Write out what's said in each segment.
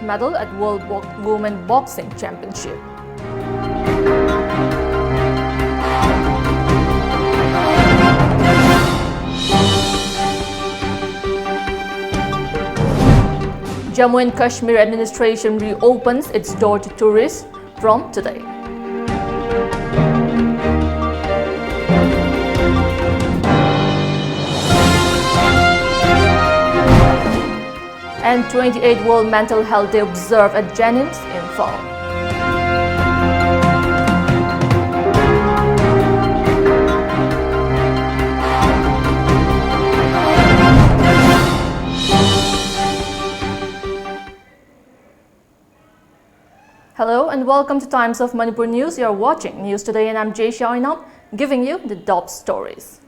medal at World Women Boxing Championship. Jammu and Kashmir administration reopens its door to tourists from today. And 28th World Mental Health Day observed at Jennings in fall. Hello and welcome to Times of Manipur News. You are watching News Today and I'm JESSIA giving you the top stories.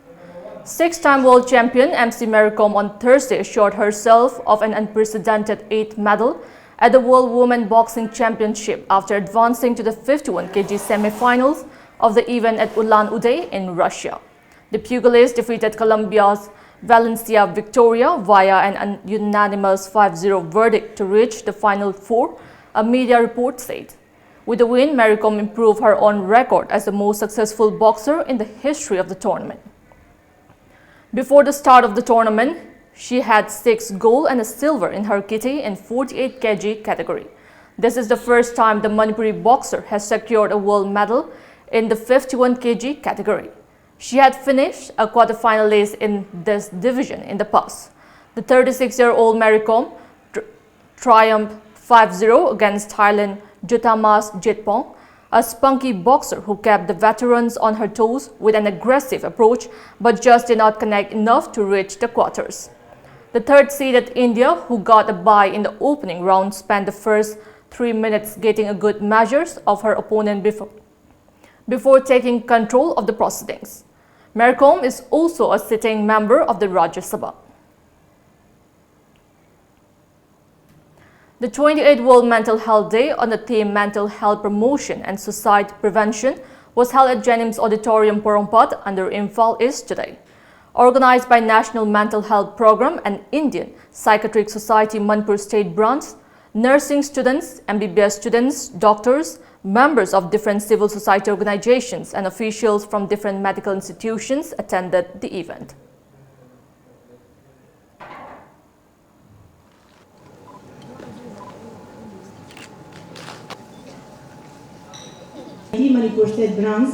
Six-time world champion MC Maricom on Thursday assured herself of an unprecedented 8th medal at the World Women Boxing Championship after advancing to the 51 kg semi-finals of the event at Ulan-Ude in Russia. The pugilist defeated Colombia's Valencia Victoria via an unanimous 5-0 verdict to reach the final four, a media report said. With the win, Maricom improved her own record as the most successful boxer in the history of the tournament. Before the start of the tournament, she had 6 gold and a silver in her kitty in 48 kg category. This is the first time the Manipuri boxer has secured a world medal in the 51 kg category. She had finished a quarterfinalist in this division in the past. The 36-year-old Maricom triumphed 5-0 against Thailand Jutamas Jitpong, a spunky boxer who kept the veterans on her toes with an aggressive approach but just did not connect enough to reach the quarters. The third-seeded India, who got a bye in the opening round, spent the first 3 minutes getting a good measures of her opponent before taking control of the proceedings. Maricom is also a sitting member of the Rajya Sabha. The 28th World Mental Health Day on the theme Mental Health Promotion and Suicide Prevention was held at Jennings Auditorium, Porompat under Imphal East today. Organized by National Mental Health Program and Indian Psychiatric Society Manipur State Branch, nursing students, MBBS students, doctors, members of different civil society organizations and officials from different medical institutions attended the event. Manipur State Branch,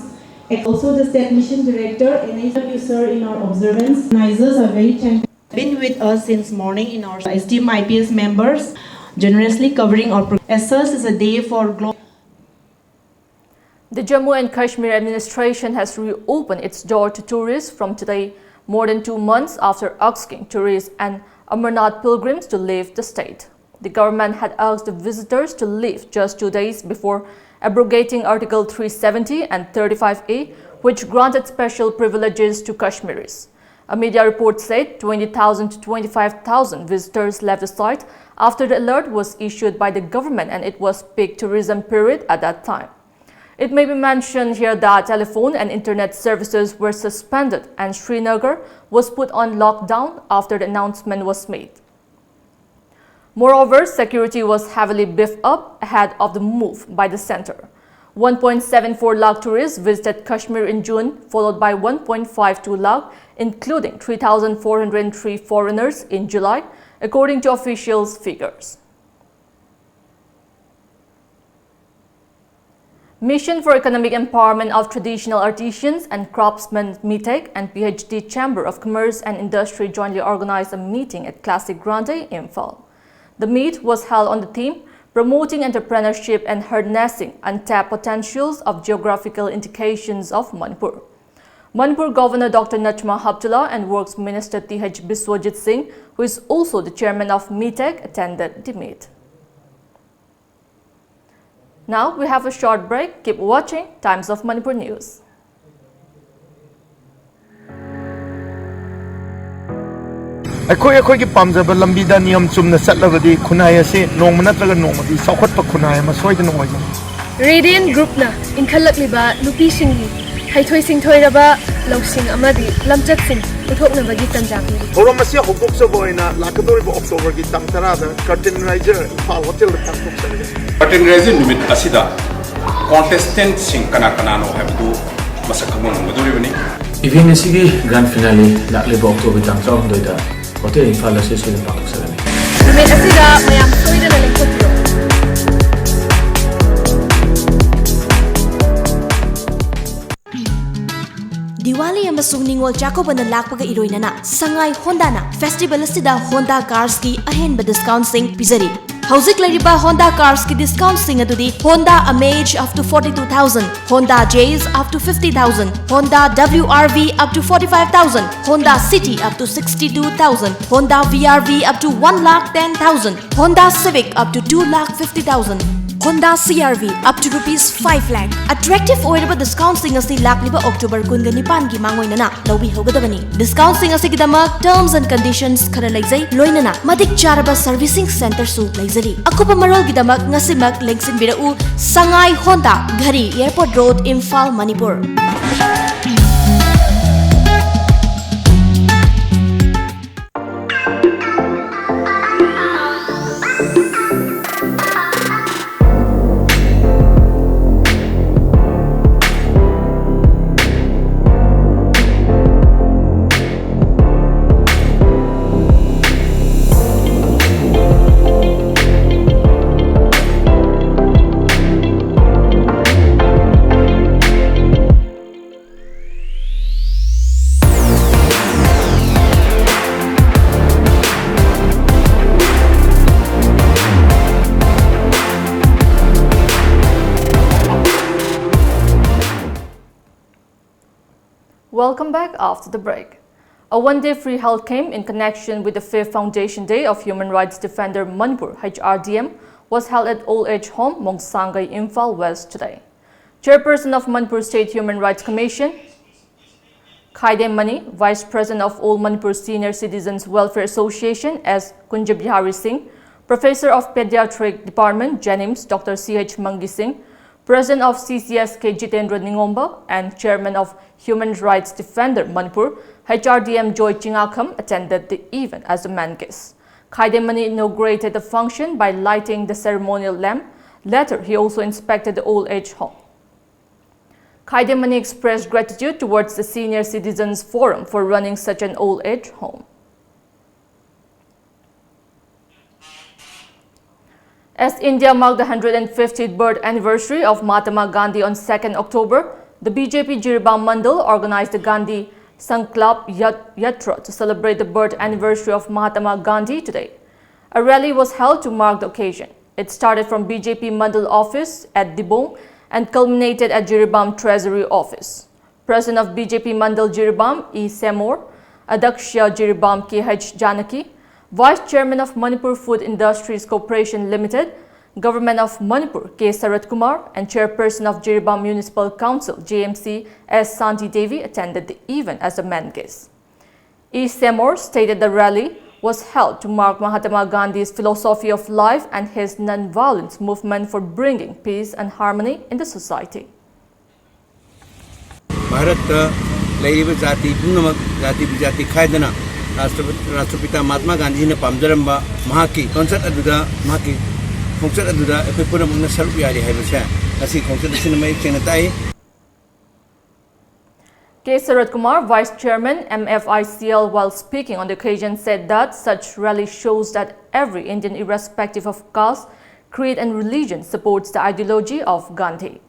also the State Mission Director and user in our observance. Organizers are very thankful. Been with us since morning in our esteemed IPS members, generously covering our program. As such, is a day for global. The Jammu and Kashmir administration has reopened its door to tourists from today, more than 2 months after asking tourists and Amarnath pilgrims to leave the state. The government had asked the visitors to leave just 2 days before abrogating Article 370 and 35A, which granted special privileges to Kashmiris. A media report said 20,000 to 25,000 visitors left the site after the alert was issued by the government and it was peak tourism period at that time. It may be mentioned here that telephone and internet services were suspended and Srinagar was put on lockdown after the announcement was made. Moreover, security was heavily beefed up ahead of the move by the center. 1.74 lakh tourists visited Kashmir in June, followed by 1.52 lakh, including 3,403 foreigners in July, according to officials' figures. Mission for Economic Empowerment of Traditional Artisans and Craftsmen (MITEC) and PhD Chamber of Commerce and Industry jointly organized a meeting at Classic Grande, Imphal. The meet was held on the theme Promoting Entrepreneurship and Harnessing Untapped Potentials of Geographical Indications of Manipur. Manipur Governor Dr. Najma Heptullah and Works Minister T.H. Biswajit Singh, who is also the chairman of MITEC, attended the meet. Now we have a short break. Keep watching Times of Manipur News. अखोई की पामजब लंबीदा नियम चुमना चलबदी खुनाय असे नोंम नत्रग नोंमदी सौखटप खुनाय म सोयदन ओइगन radian ग्रुपना इनखलकलिबा नुपी सिंगी हाइथोय सिंथोयरबा लौसिंग अमदी लमचक सिंग ꯎꯠꯊꯣꯛꯅꯕꯒꯤ ꯇꯥꯟꯖꯥ ꯄꯤꯔꯤ ꯊꯧꯔꯝ ꯑꯁꯤ ꯍꯧꯗꯣꯛꯆꯕ ꯑꯣꯏꯅ ꯂꯥꯛꯀꯗꯧꯔꯤꯕ ꯑꯣꯛꯇꯣꯕꯔꯒꯤ ꯇꯥꯡ 10ꯗ ꯀꯔꯇꯦꯟ ꯔꯥꯏꯖꯔ ꯏꯝꯐꯥꯜ ꯍꯣꯇꯦꯜꯗ ꯄꯥꯡꯊꯣꯛꯆꯔꯤ ꯀꯔꯇꯦꯟ ꯔꯥꯏꯖꯔ ꯅꯨꯃꯤꯠ ꯑꯁꯤꯗ ꯀꯣꯟꯇꯦꯁꯇꯦꯟꯠꯁꯤꯡ ꯀꯅꯥꯅꯣ ꯍꯥꯏꯕꯗꯨ ꯃꯁꯛ ꯈꯪꯕ ꯉꯝꯒꯗꯧꯔꯤꯕꯅꯤ इवेंट असिगी ग्रांड फिनाले लाक्लिबा अक्टोबर तांग 12दा होटल इम्फाल असे सोलन पांगसरनी ꯅꯨꯃꯤꯠ ꯑꯁꯤꯗ ꯃꯌꯥꯝ ꯁꯣꯏꯗꯅ ꯂꯦꯡꯊꯣꯛꯄꯤꯌꯨ Diwali amasung Ningol Chakobana lakpaga iroinana Sangai Honda festival asida Honda cars ki ahenba discount sing pizari. Hauzik lariba Honda cars ki discount sing adudi Honda Amaze up to 42,000, Honda Jazz up to 50,000, Honda WRV up to 45,000, Honda City up to 62,000, Honda VRV up to 1,10,000, Honda Civic up to 2,50,000. Honda CRV up to rupees 5 lakh. Attractive oiraba discount sing asi lakliba October 19 gi mangoinana lobi hogadabani. Discount sing asi gidamak terms and conditions khara laizai loinana madik charaba servicing center su laizari. Akupa marol gidamak ngasimak lengsin birau Sangai Honda Ghari Airport Road Imphal Manipur. Welcome back after the break. A one-day free health camp in connection with the 5th Foundation Day of Human Rights Defender Manipur HRDM was held at Old Age Home Mongsangai, Imphal West today. Chairperson of Manipur State Human Rights Commission, Khaidem Mani, Vice President of All Manipur Senior Citizens Welfare Association S. Kunjabihari Singh, Professor of Pediatric Department Jenims Dr. C.H. Mangi Singh, President of CCS K. Jitendra Ningomba and Chairman of Human Rights Defender Manipur HRDM Joy Chingakam attended the event as a main guest. Khaidem Mani inaugurated the function by lighting the ceremonial lamp. Later, he also inspected the old age home. Khaidem Mani expressed gratitude towards the Senior Citizens Forum for running such an old age home. As India marked the 150th birth anniversary of Mahatma Gandhi on 2nd October, the BJP Jiribam Mandal organized the Gandhi Sankalp Yatra to celebrate the birth anniversary of Mahatma Gandhi today. A rally was held to mark the occasion. It started from BJP Mandal office at Dibong and culminated at Jiribam Treasury office. President of BJP Mandal Jiribam E. Semor, Adaksha Jiribam K.H. Janaki, Vice Chairman of Manipur Food Industries Corporation Limited, Government of Manipur K. Sarat Kumar, and Chairperson of Jiribam Municipal Council JMC S. Santi Devi attended the event as a main guest. E. Semor stated the rally was held to mark Mahatma Gandhi's philosophy of life and his non-violence movement for bringing peace and harmony in the society. Bharat laiba jati punamak jati bijati khaidana Rashtrapita Mahatma Gandhi ne pamjaramba mahaki concert aduda mahaki concert aduda ekoi punamukna sarup yari haibase asi concert asina mai chena tai. K. Sarat Kumar, Vice Chairman MFICL, while speaking on the occasion, said that such rally shows that every Indian, irrespective of caste, creed and religion, supports the ideology of Gandhi.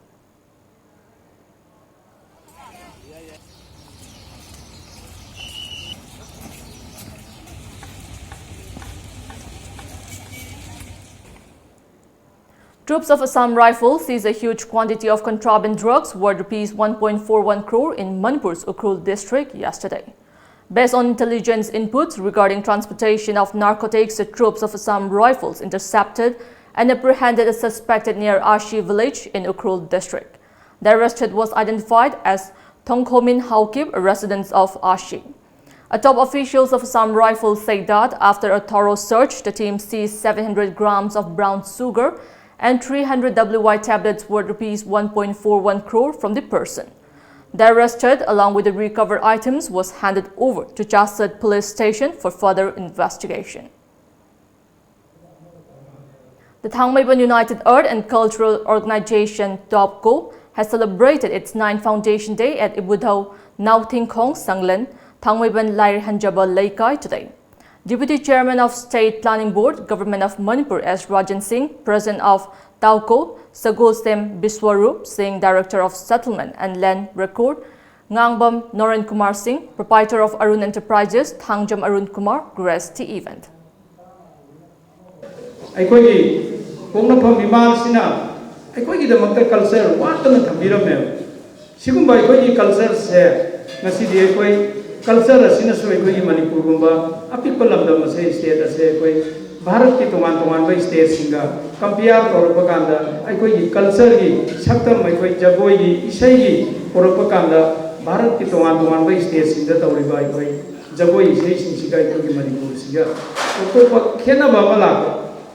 Troops of Assam Rifles seized a huge quantity of contraband drugs worth Rs 1.41 crore in Manipur's Ukhrul district yesterday. Based on intelligence inputs regarding transportation of narcotics, the troops of Assam Rifles intercepted and apprehended a suspected near Ashi village in Ukhrul district. The arrested was identified as Thongkhomin Haukib, a resident of Ashi. Top officials of Assam Rifles say that after a thorough search, the team seized 700 grams of brown sugar and 300 WY tablets worth Rs 1.41 crore from the person. The arrested, along with the recovered items, was handed over to JESSIA police station for further investigation. The Thangmaiban United Art and Cultural Organization (TOPCO) has celebrated its 9th Foundation Day at Ibudhau, Nautingkhong, Sanglen, Thangmaiban Lairihanjaba Laikai today. Deputy Chairman of State Planning Board, Government of Manipur S. Rajan Singh, President of TOPCO, Sagosem Biswarup Singh, Director of Settlement and Land Record, Ngangbam Noren Kumar Singh, Proprietor of Arun Enterprises, Thangjam Arun Kumar, graced the event. Aikogi Pongnapam Vimansina, Aikogi the Makta culture, what on the Tamiram? Sigumba Aikogi culture say, Nasi de Akoi, culture as in a Suikogi Manipurumba, a people of the Masay state as Akoi, Bharat ki tuman by state singer, compare propaganda, Aikogi culture, Saktam Aikoi Jaboyi, Isai, propaganda, Bharat ki tuman by state singer, Tauriba Aikoi, Jaboyi, Sigai Manipur Siga, Kena Babala.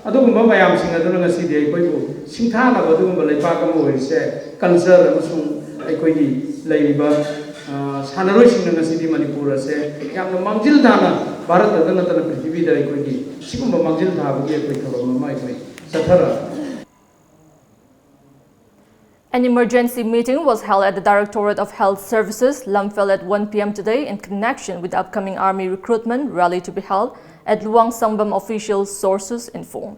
Adugumba mayam sing aduna ngasi de aikoibu singthana adugumba leipaka mo hoise culture amasung aikoigi leiba sanaroi sing ngasi di Manipur ase yamna mangjil dana bharat adana tana prithvi da aikoigi sigumba mangjil dhabu ge akoi thoroma mai koi sathara. An emergency meeting was held at the Directorate of Health Services, Lamphel, at 1 p.m. today in connection with the upcoming Army recruitment rally to be held at Luang Sangbam, official sources inform.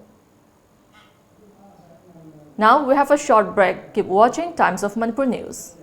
Now we have a short break. Keep watching Times of Manipur News.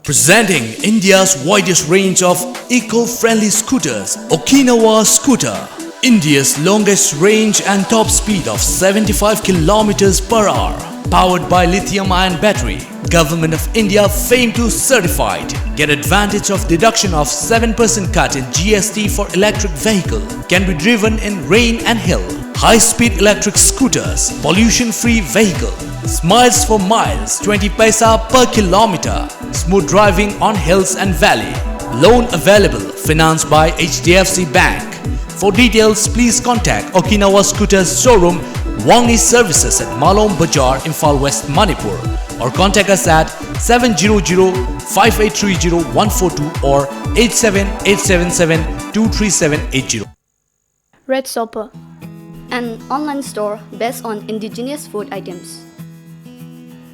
Presenting India's widest range of eco-friendly scooters, Okinawa Scooter. India's longest range and top speed of 75 kilometers per hour. Powered by lithium-ion battery. Government of India famed to certified. Get advantage of deduction of 7% cut in GST for electric vehicle. Can be driven in rain and hill. High-speed electric scooters. Pollution-free vehicle. Smiles for miles. 20 paisa per kilometer. Smooth driving on hills and valley. Loan available. Financed by HDFC Bank. For details, please contact Okinawa Scooters Showroom, Wangni Services at Malom Bajar, Imphal West, Manipur, or contact us at 700-5830-142 or 87877-23780. Red Sopper, an online store based on indigenous food items.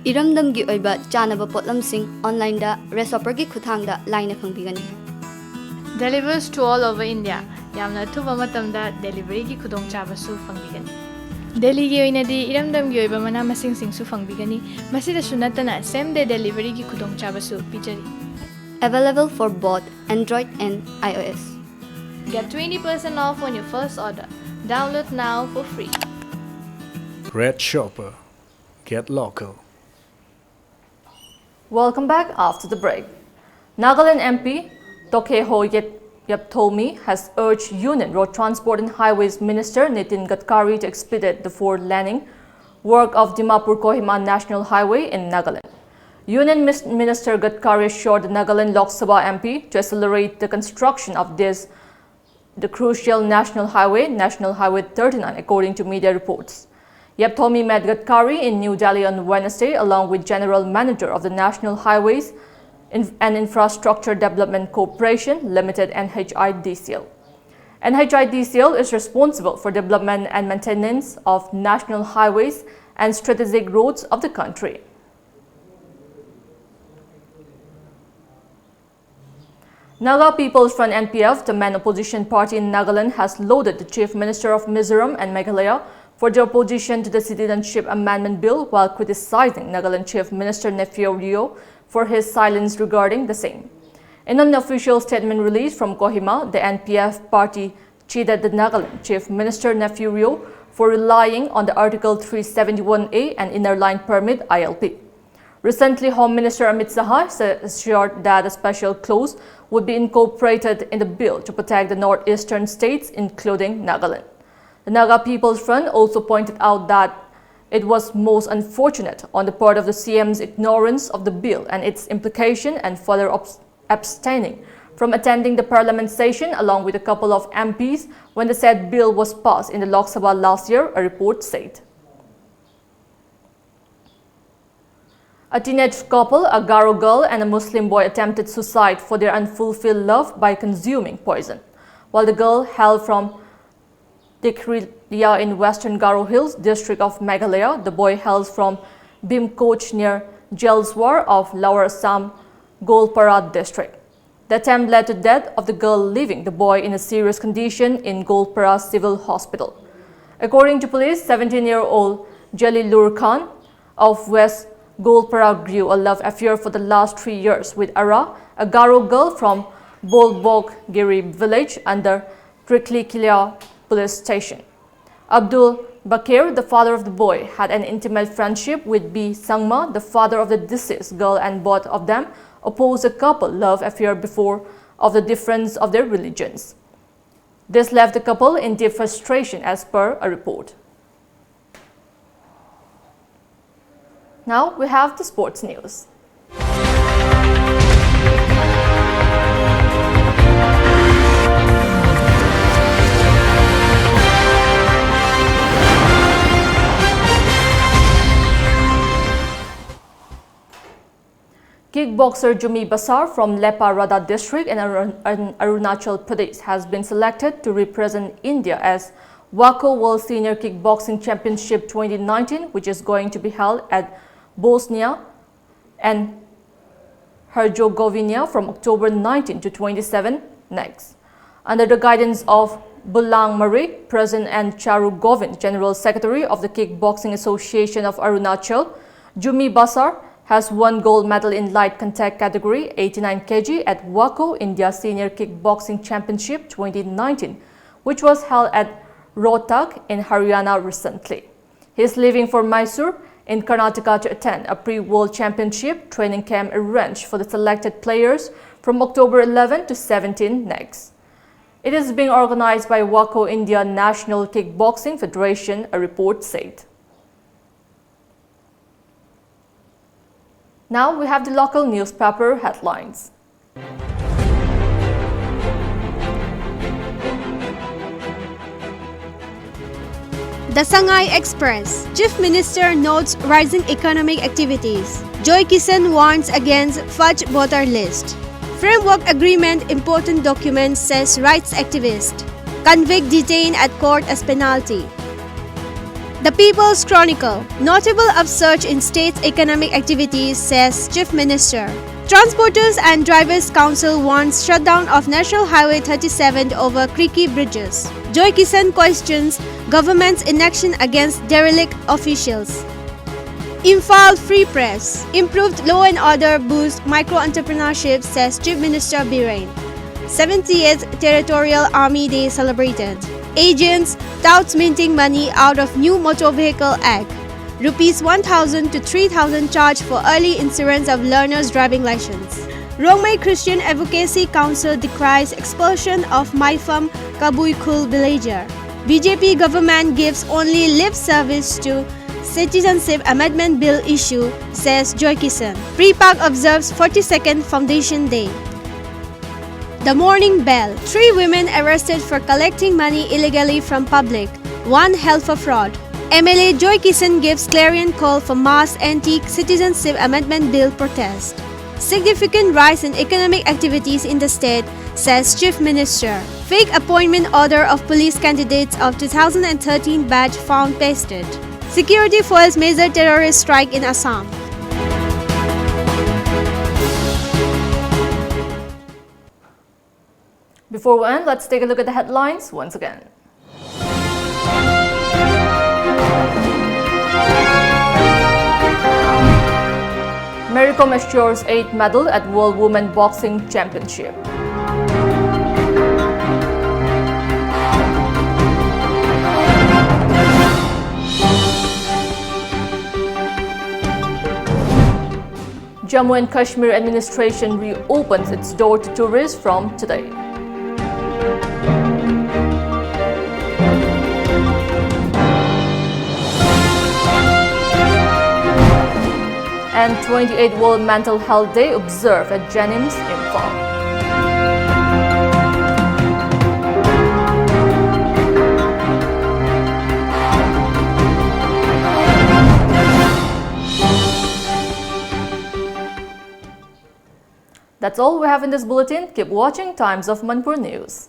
Iramdamgi oiba chanaba potlamsing online da Red Sopper gi khuthangda laina phangbigani. Delivers to all over India. Yamna thuba matamda delivery gi khudong chabasu phangbigani. Delhi gi oinadi iramdam gi oiba mana masing sing su phangbigani. Masida sunatana same day delivery gi khudong chabasu pijari. Available for both Android and iOS. Get 20% off on your first order. Download now for free. Red Shopper. Get local. Welcome back after the break. Nagaland MP Tokheho Yaptomi has urged Union Road Transport and Highways Minister Nitin Gadkari to expedite the four-laning work of Dimapur-Kohima National Highway in Nagaland. Union Minister Gadkari assured the Nagaland Lok Sabha MP to accelerate the construction of the crucial National Highway 39, according to media reports. Yaptomi met Gadkari in New Delhi on Wednesday along with General Manager of the National Highways and Infrastructure Development Corporation Limited NHIDCL. NHIDCL is responsible for development and maintenance of national highways and strategic roads of the country. Naga People's Front NPF, the main opposition party in Nagaland, has lauded the Chief Minister of Mizoram and Meghalaya for their opposition to the Citizenship Amendment Bill while criticizing Nagaland Chief Minister Nepheu Rio for his silence regarding the same. In an official statement released from Kohima, the NPF party chided the Nagaland Chief Minister Nepheu Rio for relying on the Article 371A and Inner Line Permit ILP. Recently, Home Minister Amit Saha assured that a special clause would be incorporated in the bill to protect the northeastern states, including Nagaland. The Naga People's Front also pointed out that it was most unfortunate on the part of the CM's ignorance of the bill and its implication and further abstaining from attending the parliament session along with a couple of MPs when the said bill was passed in the Lok Sabha last year, a report said. A teenage couple, a Garo girl and a Muslim boy, attempted suicide for their unfulfilled love by consuming poison. While the girl hailed from Tikriya in western Garo Hills district of Meghalaya, the boy hails from Bhimkoch near Jalswar of Lower Assam, Golpara district. The attempt led to the death of the girl, leaving the boy in a serious condition in Golpara Civil Hospital. According to police, 17-year-old Jalilur Khan of West Golpara grew a love affair for the last 3 years with Ara, a Garo girl from Bolboggiri village under Triklikilia police station. Abdul Bakir, the father of the boy, had an intimate friendship with B. Sangma, the father of the deceased girl, and both of them opposed a couple love affair before of the difference of their religions. This left the couple in deep frustration as per a report. Now we have the sports news. Kickboxer Jumi Basar from Lepa Rada district in Arunachal Pradesh has been selected to represent India as WACO World Senior Kickboxing Championship 2019, which is going to be held at Bosnia and Herzegovina from October 19 to 27 next. Under the guidance of Bulang Marie, President, and Charu Govind, General Secretary of the Kickboxing Association of Arunachal, Jumi Basar has won gold medal in light contact category 89 kg at WACO India Senior Kickboxing Championship 2019, which was held at Rohtak in Haryana recently. He is leaving for Mysore in Karnataka to attend a pre-World Championship training camp arranged for the selected players from October 11 to 17 next. It is being organized by WACO India National Kickboxing Federation, a report said. Now we have the local newspaper headlines. The Shanghai Express. Chief Minister notes rising economic activities. Joy Kisan warns against fudge voter list. Framework agreement important document, says rights activist. Convict detained at court as penalty. The People's Chronicle. Notable upsurge in state's economic activities, says Chief Minister. Transporters and Drivers Council warns shutdown of National Highway 37 over creaky bridges. Joy Kisan questions government's inaction against derelict officials. Imphal Free Press. Improved law and order boost micro-entrepreneurship, says Chief Minister Biren. 70th Territorial Army Day celebrated. Agents touts minting money out of new Motor Vehicle Act. Rupees 1,000 to 3,000 charged for early insurance of learners' driving license. Rongmei Christian Advocacy Council decries expulsion of Maifam Kabuikul villager. BJP government gives only lip service to Citizenship Amendment Bill issue, says Joy Kisan. Pre-Pak observes 42nd Foundation Day. The Morning Bell. 3 women arrested for collecting money illegally from public. 1 held for fraud. MLA Joy Kisan gives clarion call for mass anti-Citizenship Amendment Bill protest. Significant rise in economic activities in the state, says Chief Minister. Fake appointment order of police candidates of 2013 batch found pasted. Security foils major terrorist strike in Assam. Before we end, let's take a look at the headlines once again. Maricom assures 8th medal at World Women Boxing Championship. Jammu and Kashmir administration reopens its door to tourists from today. And 28th World Mental Health Day observed at Jennings, Imphal. That's all we have in this bulletin. Keep watching Times of Manipur News.